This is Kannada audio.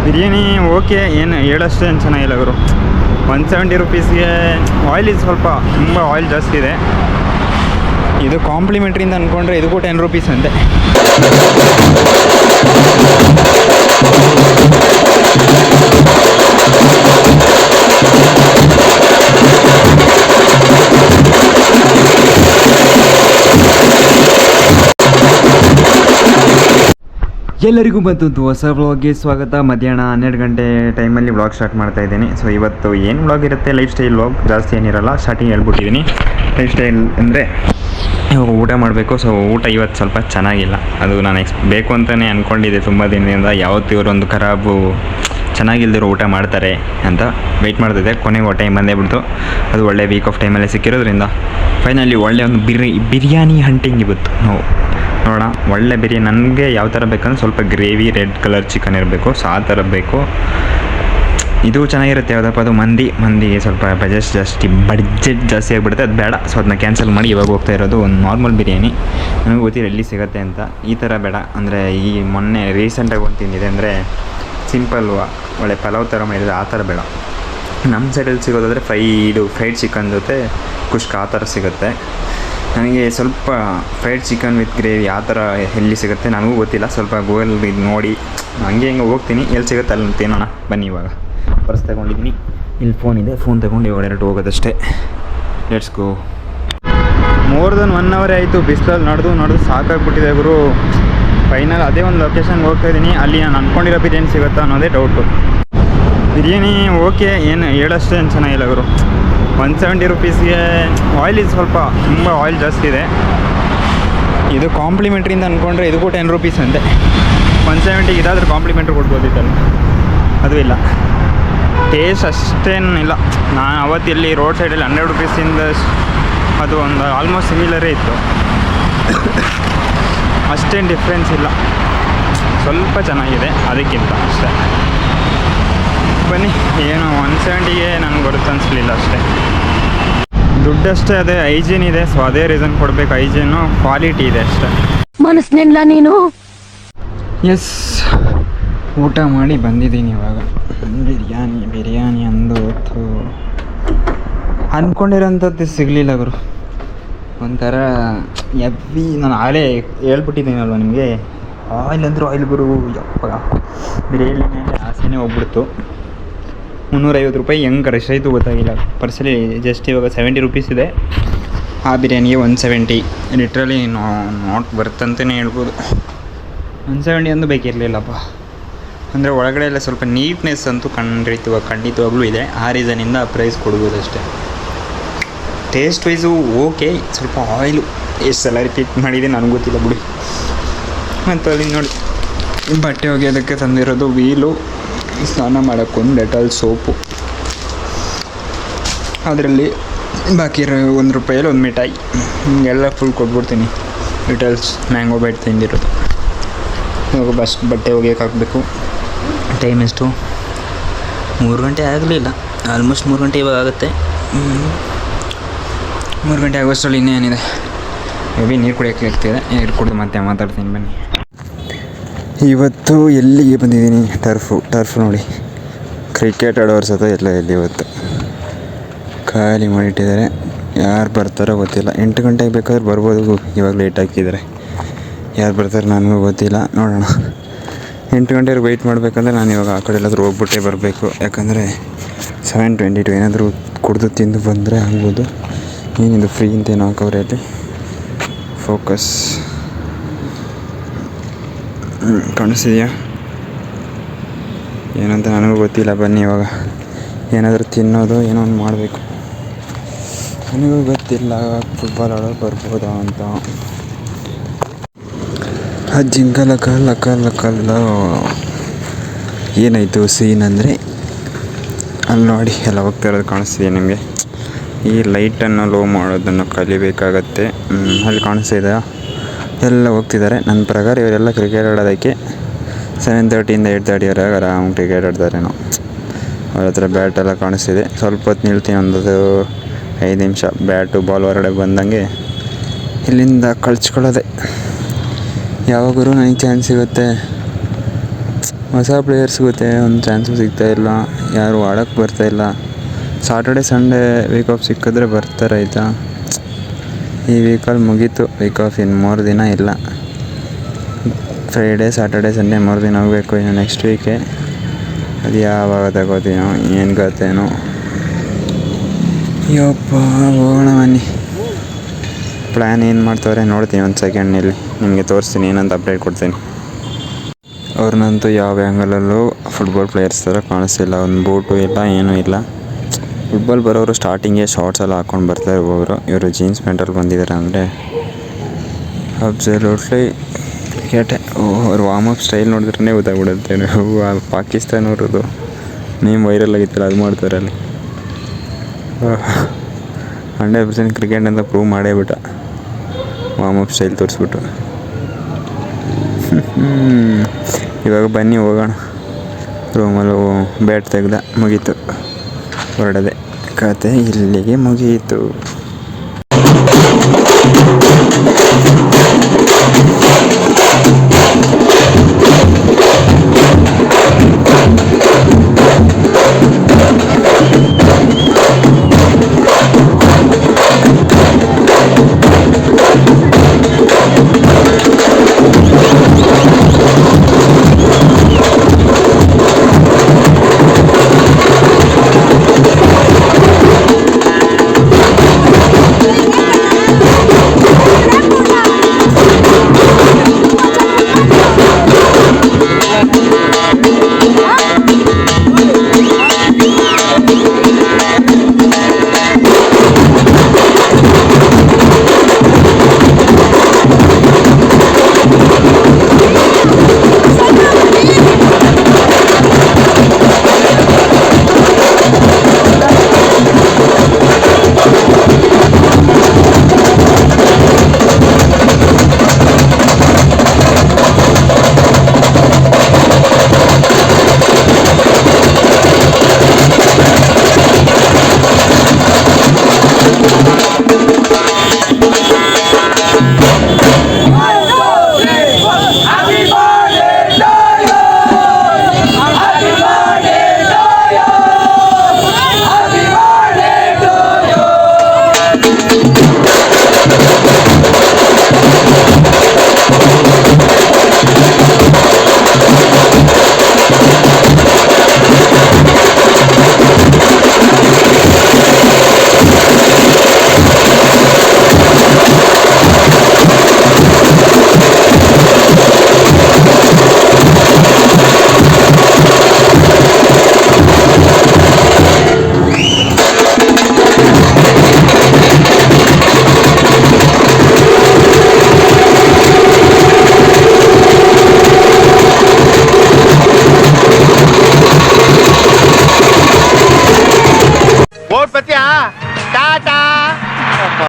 ಬಿರಿಯಾನಿ ಓಕೆ, ಏನು ಹೇಳೋಷ್ಟು ಏನು ಚೆನ್ನಾಗಿಲ್ಲ ಗುರು. 170 ರುಪೀಸ್ಗೆ ಆಯಿಲ್ ಇದು ಸ್ವಲ್ಪ ತುಂಬ ಆಯಿಲ್ ಜಾಸ್ತಿ ಇದೆ. ಇದು ಕಾಂಪ್ಲಿಮೆಂಟ್ರಿಂದ ಅಂದ್ಕೊಂಡ್ರೆ ಇದಕ್ಕೂ 10 ರುಪೀಸ್ ಅಂತೆ. ಎಲ್ಲರಿಗೂ ಮತ್ತೊಂದು ಹೊಸ ವ್ಲಾಗ್ಗೆ ಸ್ವಾಗತ. ಮಧ್ಯಾಹ್ನ 12 ಗಂಟೆ ಟೈಮಲ್ಲಿ ವ್ಲಾಗ್ ಸ್ಟಾರ್ಟ್ ಮಾಡ್ತಾ ಇದ್ದೀನಿ. ಸೊ ಇವತ್ತು ಏನು ವ್ಲಾಗ್ ಇರುತ್ತೆ, ಲೈಫ್ ಸ್ಟೈಲ್ ವ್ಲಾಗ್, ಜಾಸ್ತಿ ಏನಿರಲ್ಲ. ಸ್ಟಾರ್ಟಿಂಗ್ ಹೇಳ್ಬಿಟ್ಟಿದ್ದೀನಿ. ಲೈಫ್ ಸ್ಟೈಲ್ ಅಂದರೆ ಇವಾಗ ಊಟ ಮಾಡಬೇಕು. ಸೊ ಊಟ ಇವತ್ತು ಸ್ವಲ್ಪ ಚೆನ್ನಾಗಿಲ್ಲ. ಅದು ನಾನು ಬೇಕು ಅಂತಲೇ ಅಂದ್ಕೊಂಡಿದ್ದೆ ತುಂಬ ದಿನದಿಂದ. ಯಾವತ್ತು ಇವರೊಂದು ಖರಾಬು ಚೆನ್ನಾಗಿಲ್ದಿರೋ ಊಟ ಮಾಡ್ತಾರೆ ಅಂತ ವೆಯ್ಟ್ ಮಾಡ್ತಿದ್ದೆ. ಕೊನೆಗೆ ಟೈಮ್ ಬಂದೇ ಬಿಡ್ತು. ಅದು ಒಳ್ಳೆ ವೀಕ್ ಆಫ್ ಟೈಮಲ್ಲಿ ಸಿಕ್ಕಿರೋದ್ರಿಂದ ಫೈನಲಿ ಒಳ್ಳೆ ಒಂದು ಬಿರಿಯಾನಿ ಹಂಟಿಂಗ್ ಇವತ್ತು ನಾವು ನೋಡೋಣ. ಒಳ್ಳೆ ಬಿರಿಯಾನಿ ನನಗೆ ಯಾವ ಥರ ಬೇಕಂದ್ರೆ ಸ್ವಲ್ಪ ಗ್ರೇವಿ, ರೆಡ್ ಕಲರ್ ಚಿಕನ್ ಇರಬೇಕು. ಸೊ ಆ ಥರ ಬೇಕು. ಇದು ಚೆನ್ನಾಗಿರುತ್ತೆ. ಯಾವುದಪ್ಪ ಅದು ಮಂದಿಗೆ ಸ್ವಲ್ಪ ಬಜೆಟ್ ಜಾಸ್ತಿ ಆಗಿಬಿಡುತ್ತೆ. ಅದು ಬೇಡ. ಸೊ ಅದನ್ನ ಕ್ಯಾನ್ಸಲ್ ಮಾಡಿ ಇವಾಗ ಹೋಗ್ತಾ ಇರೋದು ಒಂದು ನಾರ್ಮಲ್ ಬಿರಿಯಾನಿ. ನನಗೆ ಗೊತ್ತಿಲ್ಲ ಎಲ್ಲಿ ಸಿಗುತ್ತೆ ಅಂತ. ಈ ಥರ ಬೇಡ. ಅಂದರೆ ಈ ಮೊನ್ನೆ ರೀಸೆಂಟಾಗಿ ಒಂದು ತಿಂದಿದೆ, ಅಂದರೆ ಸಿಂಪಲ್ ಒಳ್ಳೆ ಪಲಾವ್ ಥರ ಮಾಡಿದರೆ ಆ ಥರ ಬೇಡ. ನಮ್ಮ ಸೈಡಲ್ಲಿ ಸಿಗೋದಾದರೆ ಫ್ರೈಡ್ ಚಿಕನ್ ಜೊತೆ ಕುಷ್ಕ ಆ ಥರ ಸಿಗುತ್ತೆ. ನನಗೆ ಸ್ವಲ್ಪ ಫ್ರೈಡ್ ಚಿಕನ್ ವಿತ್ ಗ್ರೇವಿ ಆ ಥರ ಎಲ್ಲಿ ಸಿಗುತ್ತೆ ನನಗೂ ಗೊತ್ತಿಲ್ಲ. ಸ್ವಲ್ಪ ಗೂಗಲ್ ನೋಡಿ ಹಂಗೆ ಹೋಗ್ತೀನಿ. ಎಲ್ಲಿ ಸಿಗುತ್ತೆ ಅಲ್ಲಿ ತಿನ್ನೋಣ ಬನ್ನಿ. ಇವಾಗ ಪರ್ಸ್ ತಗೊಂಡಿದ್ದೀನಿ, ಇಲ್ಲಿ ಫೋನ್ ಇದೆ. ಫೋನ್ ತಗೊಂಡು ಇವಾಗ ಡೈರೆಕ್ಟ್ ಹೋಗೋದಷ್ಟೇ. Let's go. More than 1 hour ಆಯಿತು ಬಿಸಿಲಲ್ಲಿ ನಡೆದು ಸಾಕಾಗ್ಬಿಟ್ಟಿದೆ ಗುರು. ಫೈನಲ್ ಅದೇ ಒಂದು ಲೊಕೇಶನ್ಗೆ ಹೋಗ್ತಾಯಿದ್ದೀನಿ. ಅಲ್ಲಿ ನಾನು ಅಂದ್ಕೊಂಡಿರೋ ಬಿರಿಯಾನಿ ಸಿಗುತ್ತಾ ಅನ್ನೋದೇ ಡೌಟು. ಬಿರಿಯಾನಿ ಓಕೆ, ಏನು ಹೇಳೋಷ್ಟು ಏನು ಚೆನ್ನಾಗಿಲ್ಲ ಗುರು. 170 ರುಪೀಸ್ಗೆ ಆಯಿಲ್ ಇದು ಸ್ವಲ್ಪ ತುಂಬ ಆಯಿಲ್ ಜಾಸ್ತಿ ಇದೆ. ಇದು ಕಾಂಪ್ಲಿಮೆಂಟ್ರಿಂದ ಅಂದ್ಕೊಂಡ್ರೆ ಇದಕ್ಕೂ 10 ರುಪೀಸ್ ಅಂತೆ. 170ಗೆ ಇದಾದರೂ ಕಾಂಪ್ಲಿಮೆಂಟ್ರಿ ಕೊಡ್ಬೋದಿತ್ತಲ್ಲ, ಅದು ಇಲ್ಲ. ಟೇಸ್ಟ್ ಅಷ್ಟೇನಿಲ್ಲ. ನಾನು ಅವತ್ತು ಇಲ್ಲಿ ರೋಡ್ ಸೈಡಲ್ಲಿ 100 ರುಪೀಸಿಂದ ಅದು ಒಂದು ಆಲ್ಮೋಸ್ಟ್ ಸಿಮಿಲರೇ ಇತ್ತು. ಅಷ್ಟೇನು ಡಿಫ್ರೆನ್ಸ್ ಇಲ್ಲ, ಸ್ವಲ್ಪ ಚೆನ್ನಾಗಿದೆ ಅದಕ್ಕಿಂತ ಅಷ್ಟೇ. ಬನ್ನಿ. ಏನು 170ಗೆ ನನಗೆ ಬರುತ್ತೆ ಅನಿಸ್ಲಿಲ್ಲ ಅಷ್ಟೇ. ದುಡ್ಡಷ್ಟೇ, ಅದೇ ಹೈಜೀನ್ ಇದೆ. ಸೊ ಅದೇ ರೀಸನ್ ಕೊಡಬೇಕು. ಹೈಜೀನು, ಕ್ವಾಲಿಟಿ ಇದೆ ಅಷ್ಟೇ. ಮನಸ್ಸಿನಿಲ್ಲ ನೀನು. ಎಸ್, ಊಟ ಮಾಡಿ ಬಂದಿದ್ದೀನಿ ಇವಾಗ. ಬಿರಿಯಾನಿ ಅಂದು ಅಂದ್ಕೊಂಡಿರೋಂಥದ್ದು ಸಿಗಲಿಲ್ಲ ಗುರು. ಒಂಥರ ಎವ್ವಿ. ನಾನು ಆಗಲೇ ಹೇಳ್ಬಿಟ್ಟಿದ್ದೀನಲ್ವ ನಿಮಗೆ, ಆಯಿಲ್ ಅಂದರೂ ಆಯಿಲ್ ಗುರು. ಯಪ್ಪ, ಬಿರಿಯಾನಿ ಮೇಲೆ ಆಸೆನೇ ಹೋಗ್ಬಿಡ್ತು. 350 ರೂಪಾಯಿ ಹೆಂಗೆ ರಶ್ ಆಯಿತು ಗೊತ್ತಾಗಿಲ್ಲ. ಪರ್ಸಲಿ ಜಸ್ಟ್ ಇವಾಗ 70 ರುಪೀಸ್ ಇದೆ. ಆ ಬಿರಿಯಾನಿಗೆ 170 ಲಿಟ್ರಲಿ ನಾಟ್ ಬರ್ತಂತಲೇ ಹೇಳ್ಬೋದು. 170 ಅಂದು ಬೇಕಿರಲಿಲ್ಲಪ್ಪ. ಅಂದರೆ ಒಳಗಡೆ ಎಲ್ಲ ಸ್ವಲ್ಪ ನೀಟ್ನೆಸ್ ಅಂತೂ ಖಂಡಿತವಾಗ್ಲೂ ಇದೆ. ಆ ರೀಸನಿಂದ ಪ್ರೈಸ್ ಕೊಡ್ಬೋದು ಅಷ್ಟೇ. Taste wise okay. ಸ್ವಲ್ಪ ಆಯಿಲು ಎಷ್ಟು ಸಲ ರಿಪೀಟ್ ಮಾಡಿದೆ ನನಗೆ ಗೊತ್ತಿಲ್ಲ ಬಿಡಿ. ಮತ್ತು ಅಲ್ಲಿ ನೋಡಿ, ಬಟ್ಟೆ ಒಗೆಯೋದಕ್ಕೆ ತಂದಿರೋದು ವೀಲು, ಸ್ನಾನ ಮಾಡೋಕ್ಕೊಂದು ಡೆಟಾಲ್ ಸೋಪು, ಅದರಲ್ಲಿ ಬಾಕಿ ಇರೋ 1 ರೂಪಾಯಲ್ಲಿ ಒಂದು ಮಿಠಾಯಿ, ಎಲ್ಲ ಫುಲ್ ಕೊಟ್ಬಿಡ್ತೀನಿ. ಡೆಟಾಲ್ಸ್ ಮ್ಯಾಂಗೋ ಬೈಟ್ ತಿಂದಿರೋದು. ಇವಾಗ ಬಟ್ಟೆ ಒಗೆಯೋಕೆ ಹಾಕಬೇಕು. ಟೈಮ್ ಎಷ್ಟು? 3 ಗಂಟೆ ಆಗಲಿಲ್ಲ. ಆಲ್ಮೋಸ್ಟ್ 3 ಗಂಟೆ ಇವಾಗ ಆಗುತ್ತೆ. 3 ಗಂಟೆ ಆಗೋಷ್ಟರಲ್ಲಿ ಇನ್ನೇನಿದೆ. ಮೇ ಬಿ ನೀರು ಕುಡಿಯೋಕ್ಕೆ ಇರ್ತಿದೆ. ನೀರು ಕುಡಿದು ಮತ್ತೆ ಮಾತಾಡ್ತೀನಿ ಬನ್ನಿ. ಇವತ್ತು ಎಲ್ಲಿಗೆ ಬಂದಿದ್ದೀನಿ? ಟರ್ಫ್ ನೋಡಿ, ಕ್ರಿಕೆಟ್ ಆಡೋರು ಸತ ಎಲ್ಲ ಎಲ್ಲಿ ಇವತ್ತು ಖಾಲಿ ಮಾಡಿಟ್ಟಿದ್ದಾರೆ. ಯಾರು ಬರ್ತಾರೋ ಗೊತ್ತಿಲ್ಲ. 8 ಗಂಟೆಗೆ ಬೇಕಾದ್ರೆ ಬರ್ಬೋದು. ಇವಾಗ ಲೇಟ್ ಹಾಕಿದ್ದಾರೆ. ಯಾರು ಬರ್ತಾರೆ ನನಗೂ ಗೊತ್ತಿಲ್ಲ. ನೋಡೋಣ. 8 ಗಂಟೆಗೆ ವೆಯ್ಟ್ ಮಾಡಬೇಕಂದ್ರೆ ನಾನು ಇವಾಗ ಆ ಕಡೆ ಎಲ್ಲಾದರೂ ಹೋಗ್ಬಿಟ್ಟೆ ಬರಬೇಕು. ಯಾಕಂದರೆ 7:22 ಏನಾದರೂ ಕುಡಿದು ತಿಂದು ಬಂದರೆ ಆಗ್ಬೋದು. ಏನಿದು ಫ್ರೀ ಅಂತೇನು ಹಾಕವ್ರೆ ಅಲ್ಲಿ. ಫೋಕಸ್ ಕಾಣಿಸ್ತಿದೆಯಾ ಏನಂತ ನನಗೂ ಗೊತ್ತಿಲ್ಲ. ಬನ್ನಿ ಇವಾಗ ಏನಾದರೂ ತಿನ್ನೋದು ಏನೋ ಒಂದು ಮಾಡಬೇಕು. ನನಗೂ ಗೊತ್ತಿಲ್ಲ ಫುಟ್ಬಾಲ್ ಆಡೋದು ಬರ್ಬೋದಾ ಅಂತ. ಜಿಂಕಲ ಕಲ್ಲ ಏನಾಯಿತು ಸೀನ್ ಅಂದರೆ, ಅಲ್ಲಿ ನೋಡಿ ಎಲ್ಲ ಹೋಗ್ತಾ ಇರೋದು ಕಾಣಿಸ್ತಿದೆ ನಿಮಗೆ. ಈ ಲೈಟನ್ನು ಲೋ ಮಾಡೋದನ್ನು ಕಲಿಬೇಕಾಗತ್ತೆ. ಅಲ್ಲಿ ಕಾಣಿಸ್ತಿದೆ, ಎಲ್ಲ ಹೋಗ್ತಿದ್ದಾರೆ. ನನ್ನ ಪ್ರಕಾರ ಇವರೆಲ್ಲ ಕ್ರಿಕೆಟ್ ಆಡೋದಕ್ಕೆ 7:30 8:30 ಆರಾಮ್ ಕ್ರಿಕೆಟ್ ಆಡ್ತಾರೇನೋ. ಅವ್ರ ಹತ್ರ ಬ್ಯಾಟೆಲ್ಲ ಕಾಣಿಸ್ತಿದೆ. ಸ್ವಲ್ಪ ಹೊತ್ತು ನಿಲ್ತೀನಿ, ಒಂದು 5 ನಿಮಿಷ. ಬ್ಯಾಟು ಬಾಲ್ ಹೊರಗಡೆ ಬಂದಂಗೆ ಇಲ್ಲಿಂದ ಕಳ್ಚ್ಕೊಳ್ಳೋದೆ. ಯಾವಾಗರೂ ನನಗೆ ಚಾನ್ಸ್ ಸಿಗುತ್ತೆ. ಹೊಸ ಪ್ಲೇಯರ್ಸ್ ಸಿಗುತ್ತೆ ಒಂದು ಚಾನ್ಸು ಸಿಗ್ತಾಯಿಲ್ಲ, ಯಾರು ಆಡೋಕ್ಕೆ ಬರ್ತಾಯಿಲ್ಲ. ಸಾಟರ್ಡೆ ಸಂಡೇ ವೀಕ್ ಆಫ್ ಸಿಕ್ಕಿದ್ರೆ ಬರ್ತಾರೆ ಆಯಿತಾ. ಈ ವೀಕಲ್ಲಿ ಮುಗೀತು ವೀಕ್ ಆಫ್, ಇನ್ನು 3 ದಿನ ಇಲ್ಲ. ಫ್ರೈಡೇ ಸಾಟರ್ಡೆ ಸಂಡೇ 3 ದಿನ ಹೋಗಬೇಕು. ಇನ್ನು ನೆಕ್ಸ್ಟ್ ವೀಕೆ ಅದು ಯಾವಾಗ ತಗೋತೀನೋ ಏನು ಕಥೆನೋ. ಯಪ್ಪ ಹೋಗೋಣ ಬನ್ನಿ. ಪ್ಲ್ಯಾನ್ ಏನು ಮಾಡ್ತವ್ರೆ ನೋಡ್ತೀನಿ ಒಂದು ಸೆಕೆಂಡ್ನಲ್ಲಿ, ನಿಮಗೆ ತೋರಿಸ್ತೀನಿ, ಏನಂತ ಅಪ್ಡೇಟ್ ಕೊಡ್ತೀನಿ. ಅವ್ರನ್ನಂತೂ ಯಾವ ಆ್ಯಂಗಲಲ್ಲೂ ಫುಟ್ಬಾಲ್ ಪ್ಲೇಯರ್ಸ್ ಥರ ಕಾಣಿಸ್ತಿಲ್ಲ. ಒಂದು ಬೂಟು ಇಲ್ಲ, ಏನೂ ಇಲ್ಲ. ಫುಟ್ಬಾಲ್ ಬರೋರು ಸ್ಟಾರ್ಟಿಂಗೇ ಶಾರ್ಟ್ಸ್ ಎಲ್ಲ ಹಾಕ್ಕೊಂಡು ಬರ್ತಾರೆ ಒಬ್ಬೊಬ್ಬರು. ಇವರು ಜೀನ್ಸ್ ಪ್ಯಾಂಟಲ್ಲಿ ಬಂದಿದ್ದಾರೆ ಅಂದರೆ ಅಬ್ಸಲ್ಯೂಟ್ಲಿ ಕ್ರಿಕೆಟೇ. ಅವ್ರು ವಾರ್ಮ್ ಅಪ್ ಸ್ಟೈಲ್ ನೋಡಿದ್ರೇ ಗೊತ್ತಾಗ್ಬಿಡುತ್ತೆ. ಪಾಕಿಸ್ತಾನ ಅವ್ರದ್ದು ನೇಮ್ ವೈರಲ್ ಆಗಿತ್ತಲ್ಲ, ಅದು ಮಾಡ್ತಾರೆ ಅಲ್ಲಿ. 100% ಕ್ರಿಕೆಟ್ ಅಂತ ಪ್ರೂವ್ ಮಾಡೇ ಬಿಟ್ಟ, ವಾರ್ಮ್ ಅಪ್ ಸ್ಟೈಲ್ ತೋರಿಸ್ಬಿಟ್ಟು. ಇವಾಗ ಬನ್ನಿ ಹೋಗೋಣ. ರೂಮಲ್ಲಿ ಬ್ಯಾಟ್ ತೆಗ್ದ, ಮುಗೀತು, ಹೊರಡದೆ. ಕತೆ ಇಲ್ಲಿಗೆ ಮುಗಿಯಿತು. वोट प्रति